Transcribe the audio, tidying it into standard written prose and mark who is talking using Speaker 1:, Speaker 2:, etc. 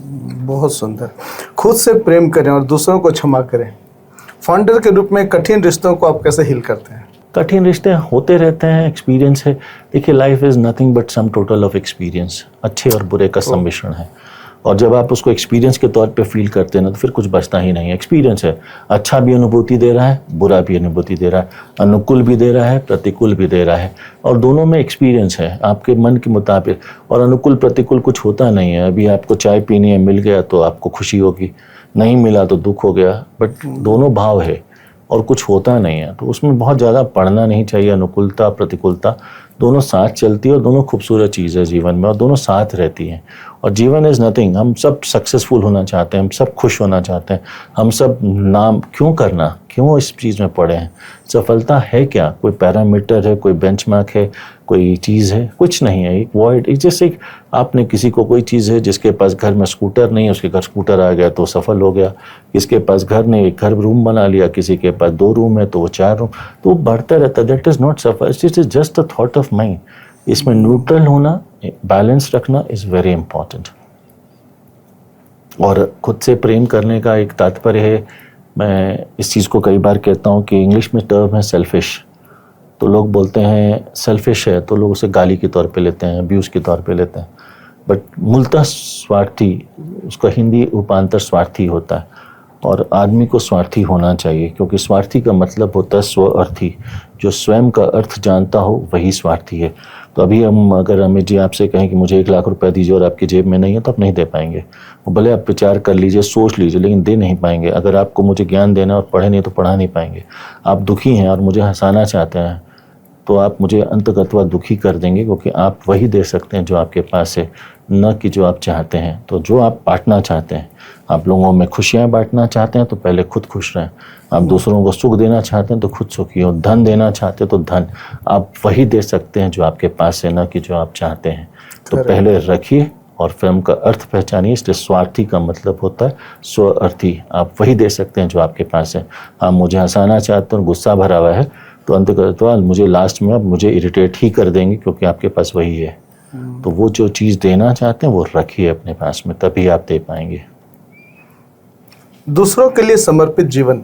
Speaker 1: बहुत सुंदर। खुद से प्रेम करें और दूसरों को क्षमा करें। फाउंडर के रूप में कठिन रिश्तों को आप कैसे हील करते हैं?
Speaker 2: कठिन रिश्ते होते रहते हैं, एक्सपीरियंस है। देखिए, life is nothing but sum total of experience. अच्छे और बुरे का सम्मिश्रण है, और जब आप उसको एक्सपीरियंस के तौर पे फील करते हैं ना, तो फिर कुछ बचता ही नहीं है। एक्सपीरियंस है, अच्छा भी अनुभूति दे रहा है, बुरा भी अनुभूति दे रहा है, अनुकूल भी दे रहा है, प्रतिकूल भी दे रहा है, और दोनों में एक्सपीरियंस है आपके मन के मुताबिक। और अनुकूल प्रतिकूल कुछ होता नहीं है। अभी आपको चाय पीनी है, मिल गया तो आपको खुशी होगी, नहीं मिला तो दुख हो गया, बट दोनों भाव है और कुछ होता नहीं है। तो उसमें बहुत ज़्यादा पढ़ना नहीं चाहिए। अनुकूलता प्रतिकूलता दोनों साथ चलती है, और दोनों खूबसूरत चीज़ है जीवन में, और दोनों साथ रहती हैं। और जीवन इज़ नथिंग। हम सब सक्सेसफुल होना चाहते हैं, हम सब खुश होना चाहते हैं, हम सब नाम क्यों करना, क्यों इस चीज़ में पड़े हैं? सफलता है क्या? कोई पैरामीटर है, कोई बेंचमार्क है, कोई चीज़ है? कुछ नहीं है। एक वॉइड, एक जैसे आपने किसी को कोई चीज़ है, जिसके पास घर में स्कूटर नहीं है, उसके घर स्कूटर आ गया तो सफल हो गया। किसके पास घर नहीं, एक घर रूम बना लिया, किसी के पास 2 रूम है तो वो 4 रूम, तो वो बढ़ता रहता है। दैट इज़ नॉट सफल, it is just a thought of mind. इसमें न्यूट्रल होना, बैलेंस रखना इज़ वेरी इंपॉर्टेंट। और खुद से प्रेम करने का एक तात्पर्य है, मैं इस चीज़ को कई बार कहता हूँ कि इंग्लिश में टर्म है सेल्फिश। तो लोग बोलते हैं सेल्फिश है, तो लोग उसे गाली के तौर पे लेते हैं, अब्यूज़ के तौर पे लेते हैं, बट मूलतः स्वार्थी, उसका हिंदी रूपांतर स्वार्थी होता है। और आदमी को स्वार्थी होना चाहिए, क्योंकि स्वार्थी का मतलब होता है स्वार्थी। जो स्वयं का अर्थ जानता हो वही स्वार्थी है। तो अभी हम, अगर अमित जी आपसे कहें कि मुझे 1 लाख रुपए दीजिए और आपकी जेब में नहीं है, तो आप नहीं दे पाएंगे। वो भले आप विचार कर लीजिए, सोच लीजिए, लेकिन दे नहीं पाएंगे। अगर आपको मुझे ज्ञान देना और पढ़े नहीं तो पढ़ा नहीं पाएंगे। आप दुखी हैं और मुझे हंसाना चाहते हैं, तो आप मुझे अंतगतवा दुखी कर देंगे, क्योंकि आप वही दे सकते हैं जो आपके पास है, न कि जो आप चाहते हैं। तो जो आप बांटना चाहते हैं, आप लोगों में खुशियाँ बांटना चाहते हैं, तो पहले खुद खुश रहें। आप दूसरों को सुख देना चाहते हैं तो खुद सुखी हो। धन देना चाहते हैं तो धन आप वही दे सकते हैं जो आपके पास है, न कि जो आप चाहते हैं। तो पहले रखिए और स्वयं का अर्थ पहचानिए। इसलिए स्वार्थी का मतलब होता है स्वार्थी। आप वही दे सकते हैं जो आपके पास है। आप मुझे हंसाना चाहते हैं, गुस्सा भरा हुआ है, तो अंततः मुझे लास्ट में आप मुझे इरिटेट ही कर देंगे, क्योंकि आपके पास वही है। तो वो जो चीज़ देना चाहते हैं वो रखिए अपने पास में, तभी आप दे पाएंगे।
Speaker 1: दूसरों के लिए समर्पित जीवन